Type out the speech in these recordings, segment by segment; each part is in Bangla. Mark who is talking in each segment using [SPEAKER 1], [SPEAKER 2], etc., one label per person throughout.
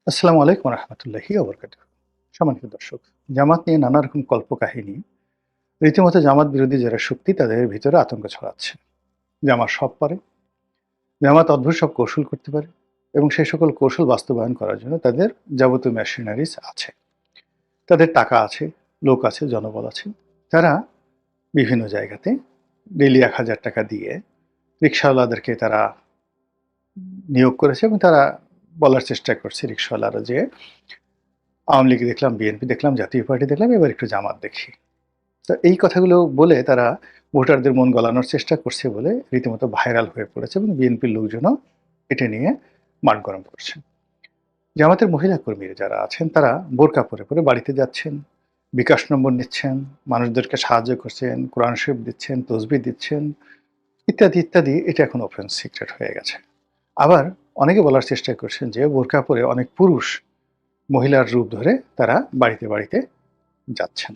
[SPEAKER 1] আসসালামু আলাইকুম রহমতুল্লাহি ওবরকাতুহ। সম্মানিত দর্শক, জামাত নিয়ে নানা রকম কল্পকাহিনী, রীতিমতো জামাত বিরোধী যারা শক্তি তাদের ভিতরে আতঙ্ক ছড়াচ্ছে। জামাত সব পারে, জামাত অদ্ভুত সব কৌশল করতে পারে এবং সেই সকল কৌশল বাস্তবায়ন করার জন্য তাদের যাবতীয় মেশিনারিজ আছে। তাদের টাকা আছে, লোক আছে, জনবল আছে। তারা বিভিন্ন জায়গাতে ডেইলি ১,০০০ টাকা দিয়ে রিকশাওয়ালাদেরকে তারা নিয়োগ করেছে এবং তারা বলার চেষ্টা করছে রিকশাওয়ালারা যে, আওয়ামী লীগ দেখলাম, বিএনপি দেখলাম, জাতীয় পার্টি দেখলাম, এবার একটু জামাত দেখি। তো এই কথাগুলো বলে তারা ভোটারদের মন গলানোর চেষ্টা করছে বলে রীতিমতো ভাইরাল হয়ে পড়েছে এবং বিএনপির লোকজনও এটা নিয়ে মাঠ গরম করছেন। জামাতের মহিলা কর্মীরা যারা আছেন তারা বোরকা পরে পরে বাড়িতে যাচ্ছেন, বিকাশ নম্বর নিচ্ছেন, মানুষদেরকে সাহায্য করছেন, কোরআন শরীফ দিচ্ছেন, তসবিহ দিচ্ছেন, ইত্যাদি ইত্যাদি। এটা এখন ওপেন সিক্রেট হয়ে গেছে। আবার অনেকে বলার চেষ্টা করছেন যে বোরকা পরে অনেক পুরুষ মহিলার রূপ ধরে তারা বাড়িতে বাড়িতে যাচ্ছেন।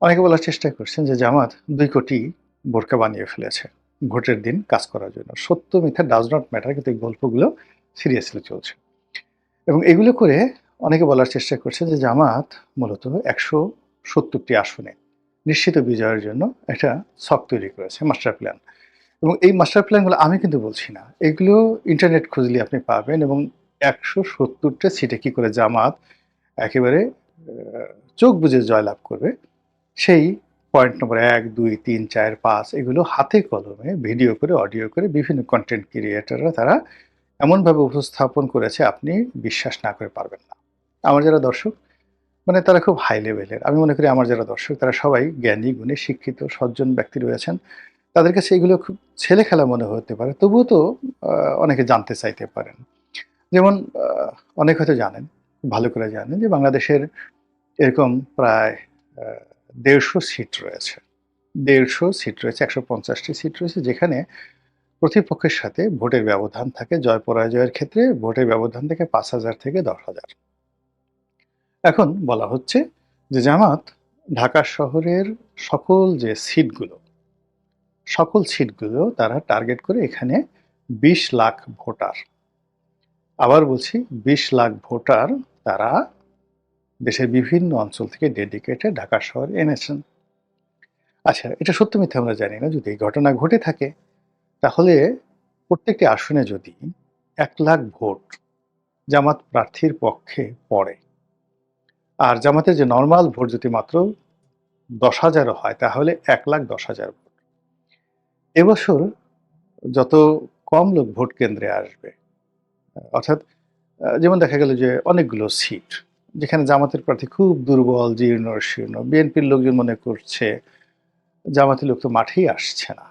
[SPEAKER 1] অনেকে বলার চেষ্টা করছেন যে জামাত ২ কোটি বোরকা বানিয়ে ফেলেছে ভোটের দিন কাজ করার জন্য। সত্য মিথ্যা ডাজ নট ম্যাটার, কিন্তু এই গল্পগুলো সিরিয়াসলি চলছে। এবং এগুলো করে অনেকে বলার চেষ্টা করছে যে জামাত মূলত ১৭০টি আসনে নিশ্চিত বিজয়ের জন্য একটা ছক তৈরি করেছে, মাস্টার প্ল্যান। এবং এই মাস্টার প্ল্যানগুলো আমি কিন্তু বলছি না। এগুলো ইন্টারনেট খুঁজলে আপনি পাবেন এবং ১৭০টা সিটে কি করে জামাত একেবারে চোখ বুজে জয়লাভ করবে সেই পয়েন্ট নম্বর ১, ২, ৩, ৪, ৫ এগুলো হাতে কলমে ভিডিও করে, অডিও করে বিভিন্ন কনটেন্ট ক্রিয়েটররা তারা এমনভাবে উপস্থাপন করেছে আপনি বিশ্বাস না করে পারবেন না। আমার যারা দর্শক মানে তারা খুব হাই লেভেলের। আমি মনে করি আমার যারা দর্শক তারা সবাই জ্ঞানী, গুণী, শিক্ষিত, সজ্জন ব্যক্তি রয়েছেন। তাদের কাছে এগুলো খুব ছেলেখেলা মনে হতে পারে। তবুও তো আ অনেকে জানতে চাইতে পারেন। যেমন আ অনেকে হয়তো জানেন, ভালো করে জানেন যে বাংলাদেশের এরকম প্রায় আ ১৫০ সিট রয়েছে। ১৫০ সিট রয়েছে, ১৫০ টি সিট রয়েছে যেখানে প্রতিপক্ষের সাথে ভোটের ব্যবধান থাকে। জয়-পরাজয়ের ক্ষেত্রে ভোটের ব্যবধান থেকে ৫,০০০ থেকে ১০,০০০। এখন বলা হচ্ছে যে জামাত ঢাকা শহরের সকল যে সিটগুলো, সকল সিটগুলো তারা টার্গেট করে এখানে ২০ লাখ ভোটার, আবার বলছি ২০ লাখ ভোটার তারা দেশের বিভিন্ন অঞ্চল থেকে ডেডিকেটেড ঢাকা শহরে এনেছেন। আচ্ছা, এটা সত্য মিথ্যা আমরা জানি না। যদি এই ঘটনা ঘটে থাকে তাহলে প্রত্যেকটি আসনে যদি ১,০০,০০০ ভোট জামাত প্রার্থীর পক্ষে পড়ে, আর জামাতের যে নরমাল ভোট যদি মাত্র ১০,০০০ ও হয় তাহলে ১,১০,০০০ ভোট। এবছর যত কম লোক ভোট কেন্দ্রে আসবে, অর্থাৎ যেমন দেখা গেল যে অনেকগুলো সিট যেখানে জামাতের প্রার্থী খুব দুর্বল, জীর্ণ-শীর্ণ, বিএনপির লোকজন মনে করছে জামাতের লোক তো মাঠেই আসছে না।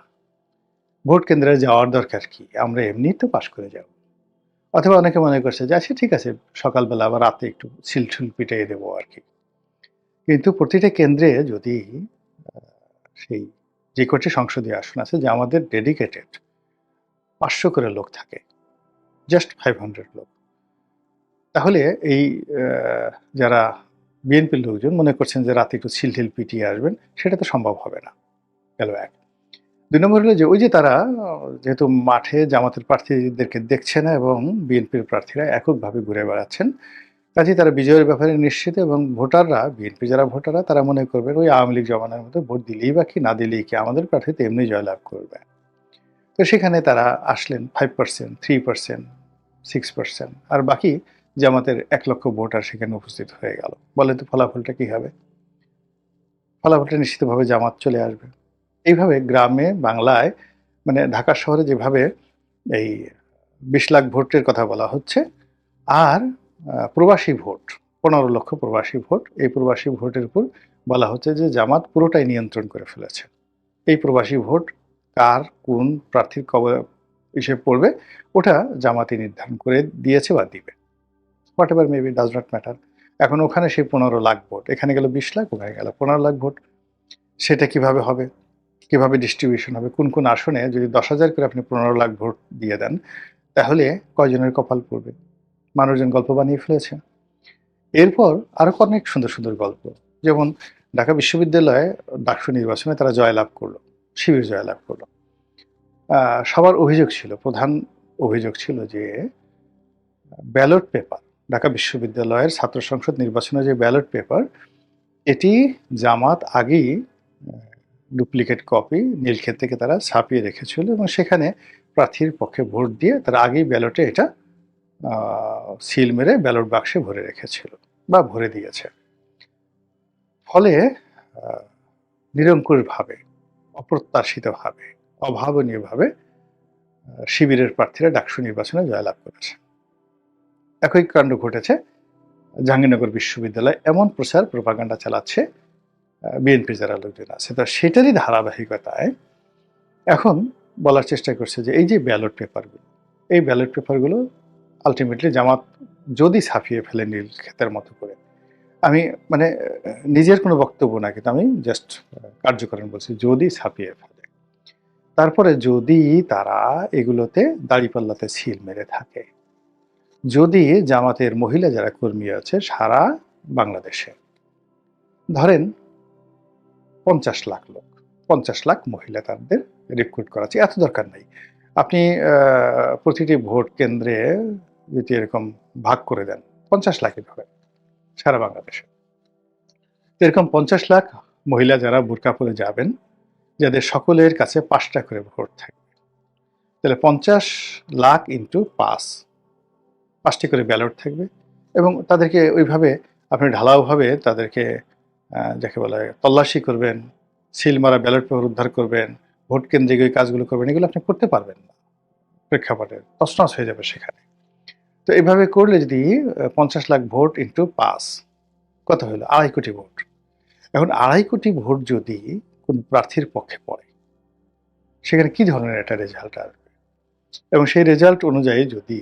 [SPEAKER 1] ভোট কেন্দ্রে যাওয়ার দরকার কি? আমরা এমনিই তো পাস করে যাব। অথবা অনেকে মনে করছে যে আচ্ছা ঠিক আছে, সকালবেলা আবার রাতে একটু ছিল-ঠিল পিটাইয়ে দেবো আরকি। কিন্তু প্রতিটা কেন্দ্রে যদি আ সেই যে কটি সংসদীয় আসন আছে যে আমাদের ডেডিকেটেড ৫০০ করে লোক থাকে, জাস্ট 500 লোক। তাহলে এই আ যারা বিএনপির লোকজন মনে করছেন যে রাতে একটু ছিল-ঠিল পিটিয়ে আসবেন, সেটা তো সম্ভব হবে না। গেল ১। ২ নম্বর হলো যে ওই যে তারা যেহেতু মাঠে জামাতের প্রার্থীদেরকে দেখছে না এবং বিএনপির প্রার্থীরা এককভাবে ঘুরে বেড়াচ্ছেন। কাজেই তারা বিজয়ের ব্যাপারে নিশ্চিত এবং ভোটাররা, বিএনপি যারা ভোটাররা তারা মনে করবেন ওই আওয়ামী লীগ জমানার মতো ভোট দিলেই বা কি না দিলেই কি আমাদের প্রার্থী তো এমনি জয়লাভ করবে। তো সেখানে তারা আসলেন 5%, 3%, 6% আর বাকি জামাতের ১,০০,০০০ ভোটার সেখানে উপস্থিত হয়ে গেল। বলেন তো ফলাফলটা কি হবে? ফলাফলটা নিশ্চিতভাবে জামাত চলে আসবে। এইভাবে গ্রামে বাংলায় মানে ঢাকা শহরে যেভাবে এই ২০ লাখ ভোটের কথা বলা হচ্ছে, আর প্রবাসী ভোট ১৫,০০,০০০ প্রবাসী ভোট, এই প্রবাসী ভোটের উপর বলা হচ্ছে যে জামাত পুরোটাই নিয়ন্ত্রণ করে ফেলেছে। এই প্রবাসী ভোট কার কোন প্রার্থীর ইসে পড়বে ওটা জামাতই নির্ধারণ করে দিয়েছে বা দিবে। What ever maybe does not matter. এখন ওখানে সেই ১৫,০০,০০০ ভোট, এখানে গেল ২০ লাখ, ওখানে গেল ১৫,০০,০০০ ভোট। সেটা কিভাবে হবে? কিভাবে ডিস্ট্রিবিউশন হবে? কোন, কোন আসনে যদি ১০,০০০ করে আপনি ১৫,০০,০০০ ভোট দিয়ে দেন, তাহলে কয়জনের কপাল পড়বে? মানুষজন গল্প বানিয়ে ফেলেছে। এরপর আরো অনেক সুন্দর, সুন্দর গল্প। যেমন ঢাকা বিশ্ববিদ্যালয়ে ডাকসু নির্বাচনে তারা জয়লাভ করলো। শিবির জয়লাভ করলো। সবার অভিযোগ ছিল, প্রধান অভিযোগ ছিল যে ব্যালট পেপার ঢাকা বিশ্ববিদ্যালয়ের ছাত্র সংসদ নির্বাচনের যে ব্যালট পেপার, এটি জামাত আগেই ডুপ্লিকেট কপি নীলক্ষেত থেকে তারা ছাপিয়ে রেখেছিল এবং সেখানে প্রার্থীর পক্ষে ভোট দিয়ে তারা আগেই ব্যালটে এটা সিল মেরে ব্যালট বাক্সে ভরে রেখেছিল বা ভরে দিয়েছে। ফলে নিরঙ্কুশভাবে, অপ্রত্যাশিতভাবে, অভাবনীয়ভাবে শিবিরের প্রার্থীরা ডাকসু নির্বাচনে জয়লাভ করেছে। একই কাণ্ড ঘটেছে জাহাঙ্গীরনগর বিশ্ববিদ্যালয় এমন প্রচার প্রপাগান্ডা চালাচ্ছে বিএনপির যারা লোকজন আছে, তো সেটারই ধারাবাহিকতায় এখন বলার চেষ্টা করছে যে এই যে ব্যালট পেপারগুলো, এই ব্যালট পেপারগুলো আলটিমেটলি জামাত যদি ছাপিয়ে ফেলে নীলক্ষেতের মতো করে, আমি মানে নিজের কোনো বক্তব্য না, কিন্তু আমি জাস্ট কার্যকরণ বলছি, যদি ছাপিয়ে ফেলে, তারপরে যদি তারা এগুলোতে দাঁড়িপাল্লাতে সিল মেরে থাকে, যদি জামাতের মহিলা যারা কর্মী আছে সারা বাংলাদেশে, ধরেন 50 লাখ লোক, 50 লাখ মহিলা তাদের রিক্রুট করা আছে, এত দরকার নাই। আপনি প্রতিটি ভোট কেন্দ্রে যদি এরকম ভাগ করে দেন, 50 লাখই ধরেন সারা বাংলাদেশে, এরকম 50 লাখ মহিলা যারা বোরকা পরে যাবেন, যাদের সকলের কাছে 5টা করে ভোট থাকবে, তাহলে 50 লাখ ইন্টু 5টি করে ব্যালট থাকবে এবং তাদেরকে ওইভাবে আপনি ঢালাওভাবে তাদেরকে যাকে বলা হয় তল্লাশি করবেন, সিল মারা ব্যালট পেপার উদ্ধার করবেন, ভোট কেন্দ্রিক ওই কাজগুলো করবেন, এগুলো আপনি করতে পারবেন না, প্রেক্ষাপটে তছনছ হয়ে যাবে সেখানে। তো এইভাবে করলে যদি 50 লাখ ভোট ইন্টু 5 কত হলো? 2.5 কোটি ভোট। এখন 2.5 কোটি ভোট যদি কোন প্রার্থীর পক্ষে পড়ে, সেখানে কি ধরনের একটা রেজাল্ট আসবে? এবং সেই রেজাল্ট অনুযায়ী যদি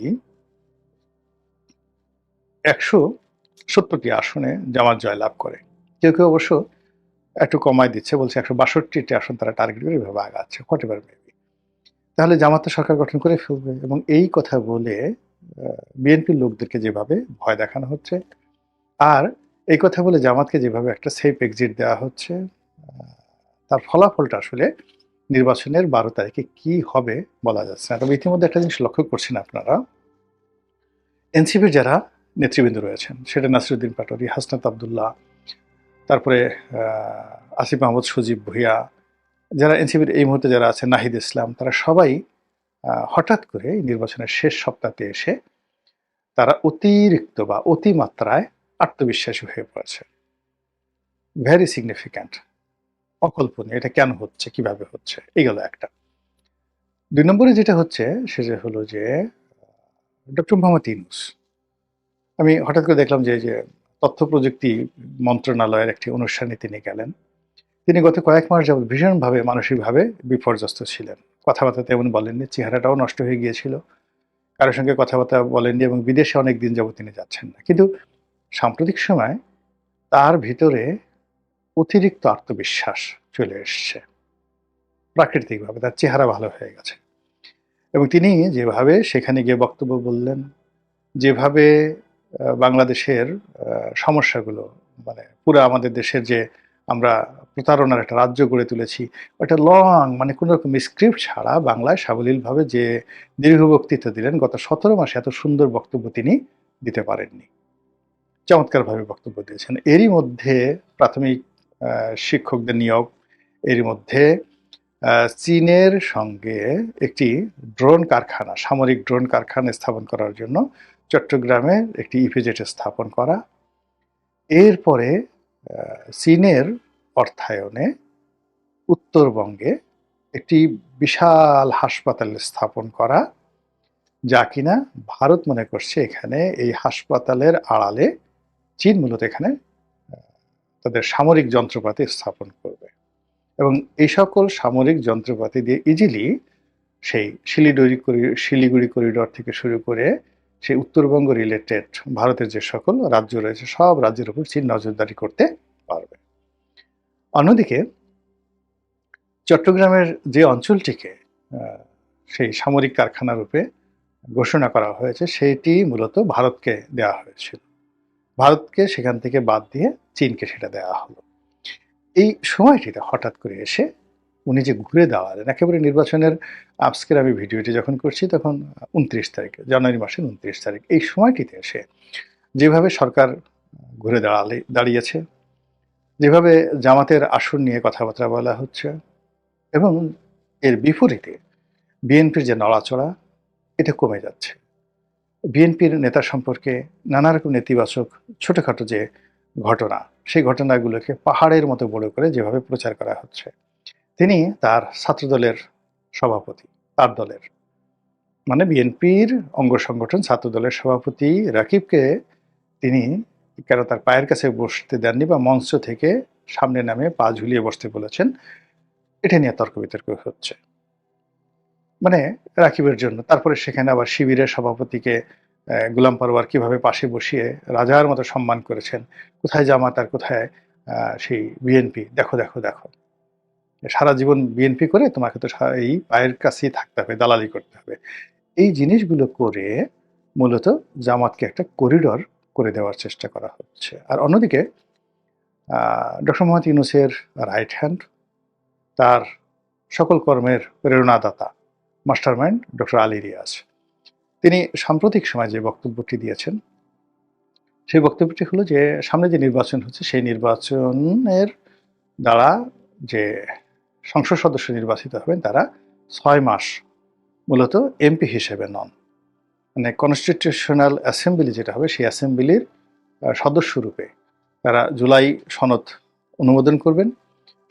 [SPEAKER 1] 170টি আসনে জামাত জয়লাভ করে, কেউ কেউ অবশ্য একটু কমায় দিচ্ছে, বলছে 162টি আসন তারা টার্গেট করে এভাবে আগাচ্ছে, হোয়াটএভার মেবি, তাহলে জামাত তো সরকার গঠন করে ফেলবে। এবং এই কথা বলে বিএনপির লোকদেরকে যেভাবে ভয় দেখানো হচ্ছে, আর এই কথা বলে জামাতকে যেভাবে একটা সেফ এক্সিট দেওয়া হচ্ছে, তার ফলাফলটা আসলে নির্বাচনের 12 তারিখে কি হবে বলা যাচ্ছে না। তবে ইতিমধ্যে একটা জিনিস লক্ষ্য করছেন আপনারা, এনসিপির যারা নেতৃবৃন্দ রয়েছেন, সেটা নাসিরুদ্দিন পাটোয়ারি, হাসনাত আবদুল্লাহ, তারপরে আসিফ মাহমুদ, সজীব ভুঁইয়া, যারা এনসিপির এই মুহূর্তে যারা আছে, নাহিদ ইসলাম, তারা সবাই হঠাৎ করে নির্বাচনের শেষ সপ্তাহে এসে তারা অতিরিক্ত বা অতিমাত্রায় আত্মবিশ্বাসী হয়ে পড়েছে। ভেরি সিগনিফিক্যান্ট, অকল্পনীয়। এটা কেন হচ্ছে, কিভাবে হচ্ছে, এইগুলো একটা। 2 নম্বরে যেটা হচ্ছে সেটা হলো যে ডক্টর মোহাম্মদ ইউনূস, আমি হঠাৎ করে দেখলাম যে তথ্য প্রযুক্তি মন্ত্রণালয়ের একটি অনুষ্ঠানে তিনি গেলেন। তিনি গত কয়েক মাস যাবৎ ভীষণভাবে মানসিকভাবে বিপর্যস্ত ছিলেন, কথাবার্তা তেমন বলেননি, চেহারাটাও নষ্ট হয়ে গিয়েছিল, কারোর সঙ্গে কথাবার্তা বলেননি এবং বিদেশে অনেক দিন যাবৎ তিনি যাচ্ছেন না। কিন্তু সাম্প্রতিক সময় তার ভিতরে অতিরিক্ত আত্মবিশ্বাস চলে এসছে প্রাকৃতিকভাবে, তার চেহারা ভালো হয়ে গেছে এবং তিনি যেভাবে সেখানে গিয়ে বক্তব্য বললেন, যেভাবে বাংলাদেশের সমস্যাগুলো, মানে পুরো আমাদের দেশের যে আমরা প্রতারণার একটা রাজ্য গড়ে তুলেছি, ওটা লং, মানে কোনো রকম স্ক্রিপ্ট ছাড়া বাংলায় সাবলীলভাবে যে দীর্ঘ বক্তৃতা দিলেন, গত 17 মাসে এত সুন্দর বক্তব্য তিনি দিতে পারেননি। চমৎকারভাবে বক্তব্য দিয়েছেন। এরই মধ্যে প্রাথমিক শিক্ষকদের নিয়োগ, এরই মধ্যে চীনের সঙ্গে একটি ড্রোন কারখানা, সামরিক ড্রোন কারখানা স্থাপন করার জন্য চট্টগ্রামে একটি ইপিজেড স্থাপন করা, এরপরে চীনের অর্থায়নে উত্তরবঙ্গে একটি বিশাল হাসপাতাল স্থাপন করা, যা কিনা ভারত মনে করছে এখানে এই হাসপাতালের আড়ালে চীন মূলত এখানে তাদের সামরিক যন্ত্রপাতি স্থাপন করবে এবং এই সকল সামরিক যন্ত্রপাতি দিয়ে ইজিলি সেই শিলিগুড়ি করিডর থেকে শুরু করে সেই উত্তরবঙ্গ রিলেটেড ভারতের যে সকল রাজ্য রয়েছে, সব রাজ্যের উপর চীন নজরদারি করতে পারবে। অন্যদিকে চট্টগ্রামের যে অঞ্চলটিকে সেই সামরিক কারখানা রূপে ঘোষণা করা হয়েছে, সেটি মূলত ভারতকে দেওয়া হয়েছিল, ভারতকে সেখান থেকে বাদ দিয়ে চীনকে সেটা দেওয়া হলো। এই সময়টিতে হঠাৎ করে এসে উনি যে ঘুরে দাঁড়ালেন, একেবারে নির্বাচনের আজকের আমি ভিডিওটি যখন করছি তখন 29 তারিখে, জানুয়ারি মাসের 29 তারিখ, এই সময়টিতে এসে যেভাবে সরকার ঘুরে দাঁড়িয়েছে, যেভাবে জামাতের আসন নিয়ে কথাবার্তা বলা হচ্ছে, এবং এর বিপরীতে বিএনপির যে নড়াচড়া, এটা কমে যাচ্ছে। বিএনপির নেতা সম্পর্কে নানা রকম নেতিবাচক ছোটখাটো যে ঘটনা, সেই ঘটনাগুলোকে পাহাড়ের মতো বড় করে যেভাবে প্রচার করা হচ্ছে, তিনি তার ছাত্রদলের সভাপতি, তার দলের মানে বিএনপির অঙ্গ সংগঠন ছাত্রদলের সভাপতি রাকিবকে তিনি কেন তার পায়ের কাছে বসতে দেননি বা মঞ্চ থেকে সামনে নামে পা ঝুলিয়ে বসতে বলেছেন, এটা নিয়ে তর্ক বিতর্ক হচ্ছে। মানে রাকিবের জন্য। তারপরে সেখানে আবার শিবিরের সভাপতিকে গোলাম পরোয়ার কিভাবে পাশে বসিয়ে রাজার মতো সম্মান করেছেন। কোথায় জামাত আর কোথায় সেই বিএনপি। দেখো, দেখো, দেখো। সারা জীবন বিএনপি করে তোমাকে তো এই পায়ের কাছেই থাকতে হবে, দালালি করতে হবে। এই জিনিসগুলো করে মূলত জামাতকে একটা করিডর করে দেওয়ার চেষ্টা করা হচ্ছে। আর অন্যদিকে ডক্টর মোহাম্মদ ইউনূসের রাইট হ্যান্ড, তার সকল কর্মের প্রেরণাদাতা মাস্টারমাইন্ড ডক্টর আলী রিয়াজ, তিনি সাম্প্রতিক সময়ে যে বক্তব্যটি দিয়েছেন, সেই বক্তব্যটি হলো যে সামনে যে নির্বাচন হচ্ছে সেই নির্বাচনের দ্বারা যে সংসদ সদস্য নির্বাচিত হবেন তারা ৬ মাস মূলত এমপি হিসেবে নন, মানে কনস্টিটিউশনাল অ্যাসেম্বলি যেটা হবে সেই অ্যাসেম্বলির সদস্যরূপে তারা জুলাই সনদ অনুমোদন করবেন,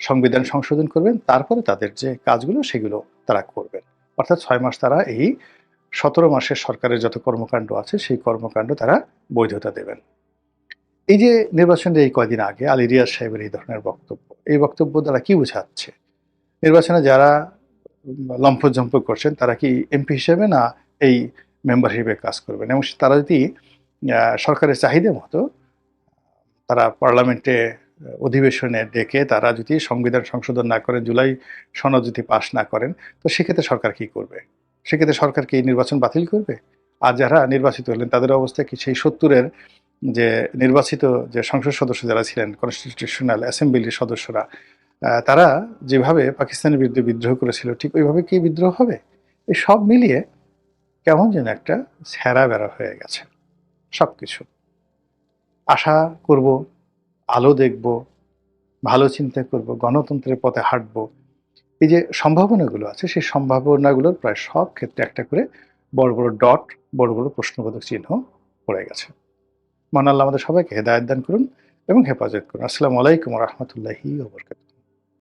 [SPEAKER 1] সংবিধান সংশোধন করবেন, তারপরে তাদের যে কাজগুলো সেগুলো তারা করবেন। অর্থাৎ ৬ মাস তারা এই ১৭ মাসের সরকারের যত কর্মকাণ্ড আছে সেই কর্মকাণ্ড তারা বৈধতা দেবেন। এই যে নির্বাচনের এই কয়দিন আগে আলী রিয়াজ সাহেবের এই ধরনের বক্তব্য, এই বক্তব্য দ্বারা কি বোঝাচ্ছে? নির্বাচনে যারা লম্ফঝম্প করছেন তারা কি এমপি হিসেবে না এই মেম্বার হিসেবে কাজ করবেন, এবং তারা যদি সরকারের চাহিদা মতো তারা পার্লামেন্টে অধিবেশনে ডেকে তারা যদি সংবিধান সংশোধন না করেন, জুলাই সনদ যদি পাশ না করেন, তো সেক্ষেত্রে সরকার কি করবে? সেক্ষেত্রে সরকার কি নির্বাচন বাতিল করবে? আর যারা নির্বাচিত হলেন তাদের অবস্থা কি সেই ৭০-এর যে নির্বাচিত যে সংসদ সদস্য যারা ছিলেন, কনস্টিটিউশনাল অ্যাসেম্বলির সদস্যরা, তারা যেভাবে পাকিস্তানের বিরুদ্ধে বিদ্রোহ করেছিল ঠিক ওইভাবে কি বিদ্রোহ হবে? এই সব মিলিয়ে কেমন যেন একটা ছেঁড়া বেড়া হয়ে গেছে সবকিছু। আশা করব, আলো দেখব, ভালো চিন্তা করব, গণতন্ত্রের পথে হাঁটব। এই যে সম্ভাবনাগুলো আছে সেই সম্ভাবনাগুলোর প্রায় সব ক্ষেত্রে একটা করে বড় বড় ডট, বড় বড় প্রশ্নবোধক চিহ্ন পড়ে গেছে। মহান আল্লাহ আমাদের সবাইকে হেদায়েত দান করুন এবং হেফাজত করুন। আসসালামু আলাইকুম ওয়া রাহমাতুল্লাহি ওয়া বারাকাতুহু।